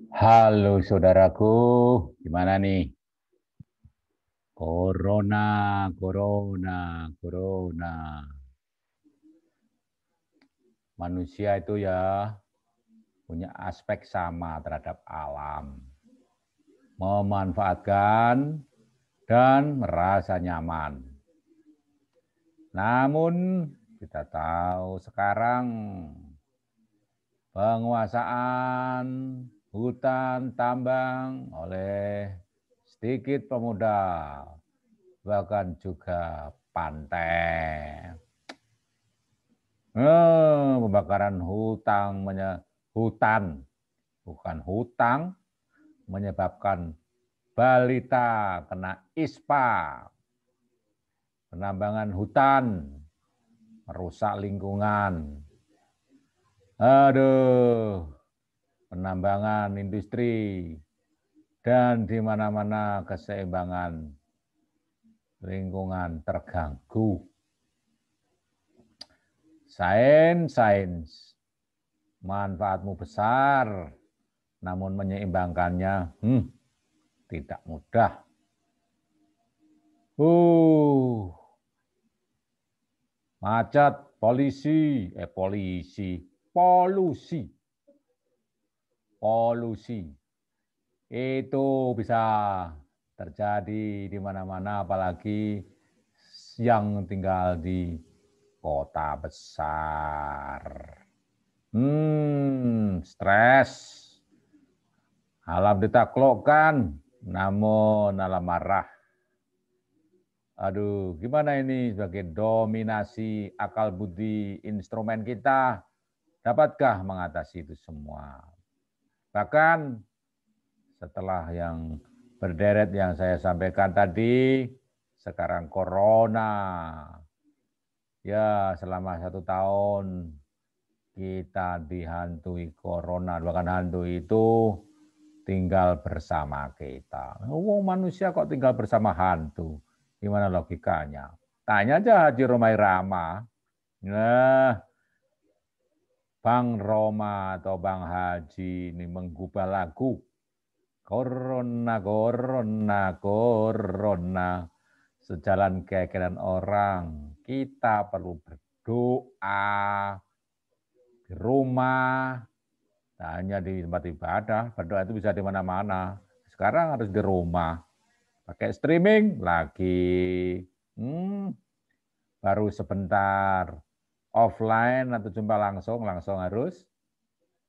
Halo saudaraku, gimana nih? Corona, corona, corona. Manusia itu ya punya aspek sama terhadap alam. Memanfaatkan dan merasa nyaman. Namun kita tahu sekarang penguasaan hutan tambang oleh sedikit pemuda, bahkan juga pantai. Pembakaran hutan, bukan hutang, menyebabkan balita kena ISPA, penambangan hutan, merusak lingkungan. Aduh, penambangan industri, dan di mana-mana keseimbangan lingkungan terganggu. Sains, manfaatmu besar, namun menyeimbangkannya tidak mudah. Macet, polusi itu bisa terjadi di mana-mana, apalagi yang tinggal di kota besar. Stres, alam ditaklukkan, namun alam marah. Aduh, gimana ini sebagai dominasi akal budi instrumen kita, dapatkah mengatasi itu semua? Bahkan setelah yang berderet yang saya sampaikan tadi, sekarang corona. Ya, selama 1 tahun kita dihantui corona, bahkan hantu itu tinggal bersama kita. Oh, manusia kok tinggal bersama hantu? Gimana logikanya? Tanya aja Haji Romai Rama. Nah, Bang Roma atau Bang Haji ini menggubah lagu. Corona, corona, corona. Sejalan keyakinan orang, kita perlu berdoa di rumah, tak hanya di tempat ibadah. Berdoa itu bisa di mana-mana. Sekarang harus di rumah. Pakai streaming lagi. Baru sebentar. Offline atau jumpa langsung harus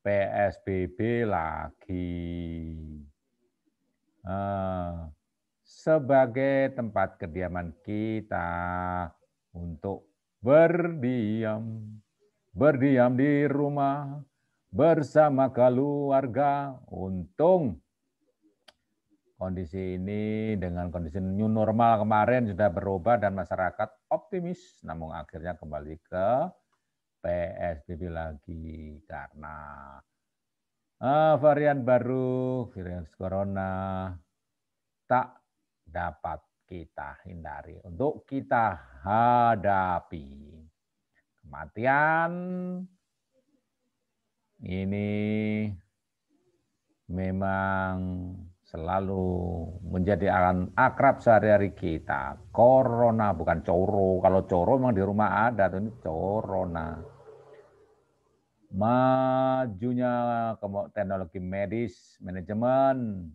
PSBB lagi. Sebagai tempat kediaman kita untuk berdiam di rumah bersama keluarga. Untung kondisi ini dengan kondisi new normal kemarin sudah berubah dan masyarakat optimis, namun akhirnya kembali ke PSBB lagi karena varian baru, virus corona tak dapat kita hindari, untuk kita hadapi. Kematian ini memang selalu menjadi akrab sehari-hari kita. Corona bukan coro. Kalau coro memang di rumah ada, ini corona. Majunya teknologi medis, manajemen,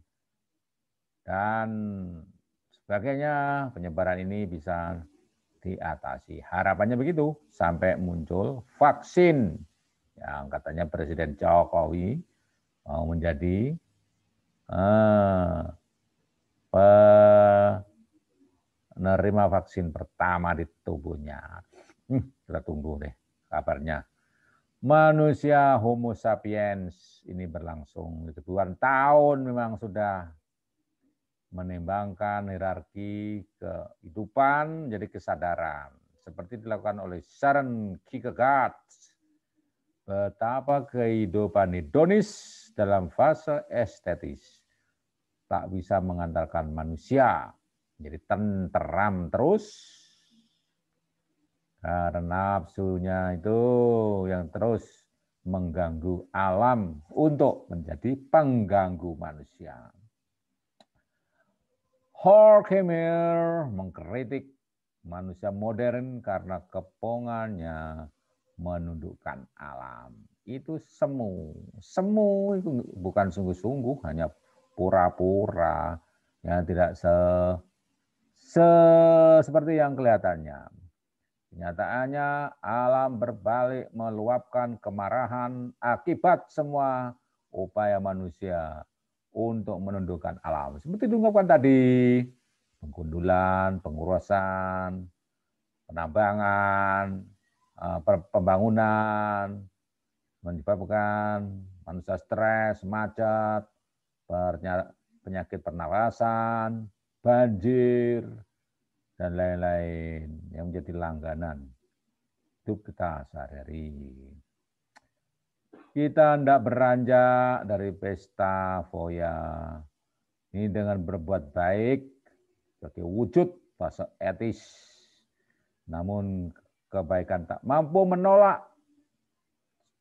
dan sebagainya, penyebaran ini bisa diatasi. Harapannya begitu, sampai muncul vaksin yang katanya Presiden Jokowi mau menjadi penerima vaksin pertama di tubuhnya. Kita tunggu deh kabarnya. Manusia Homo sapiens ini berlangsung ribuan tahun memang sudah menimbangkan hierarki kehidupan jadi kesadaran. Seperti dilakukan oleh Søren Kierkegaard. Betapa kehidupan hedonis dalam fase estetis tak bisa mengantarkan manusia jadi tenteram terus karena nafsunya itu yang terus mengganggu alam untuk menjadi pengganggu manusia. Horkheimer mengkritik manusia modern karena kepongannya menundukkan alam. Itu semu. Semu itu bukan sungguh-sungguh, hanya pura-pura, yang tidak seperti yang kelihatannya. Kenyataannya alam berbalik meluapkan kemarahan akibat semua upaya manusia untuk menundukkan alam. Seperti diungkapkan tadi, penggundulan, pengurusan, penambangan, pembangunan, menyebabkan manusia stres, macet, penyakit pernapasan, banjir, dan lain-lain yang menjadi langganan hidup kita sehari-hari. Kita hendak beranjak dari pesta foya ini dengan berbuat baik sebagai wujud fase etis. Namun kebaikan tak mampu menolak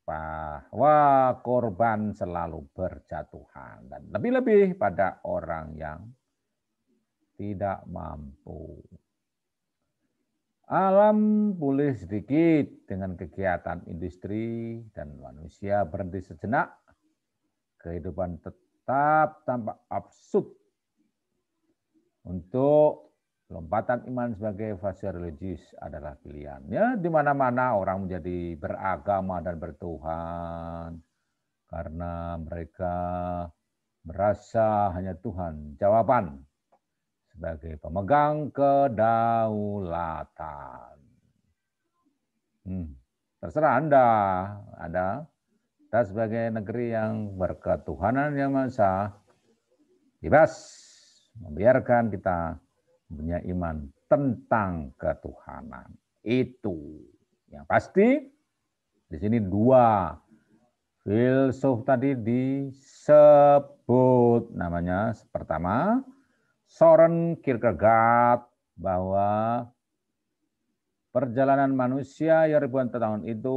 bahwa korban selalu berjatuhan dan lebih-lebih pada orang yang tidak mampu. Alam pulih sedikit dengan kegiatan industri dan manusia berhenti sejenak. Kehidupan tetap tampak absurd. Untuk lompatan iman sebagai fase religius adalah pilihan. Ya, di mana-mana orang menjadi beragama dan bertuhan karena mereka merasa hanya Tuhan jawaban sebagai pemegang kedaulatan. Terserah Anda sebagai negeri yang berketuhanan yang Maha Esa, bebas membiarkan kita punya iman tentang ketuhanan. Itu yang pasti di sini dua filsuf tadi disebut namanya. Pertama, Søren Kierkegaard, bahwa perjalanan manusia yang ribuan tahun itu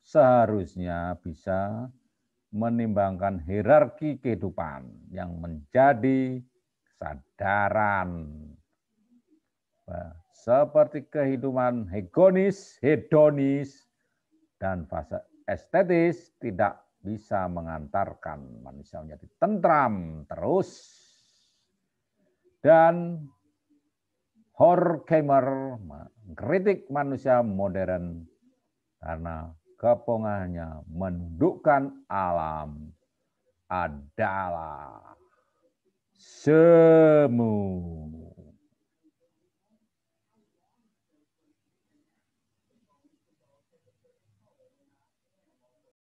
seharusnya bisa menimbangkan hierarki kehidupan yang menjadi kesadaran seperti kehidupan hedonis, dan fase estetis tidak bisa mengantarkan manusia menjadi tentram terus. Dan Horkheimer mengkritik manusia modern karena kepongannya menundukkan alam adalah semu.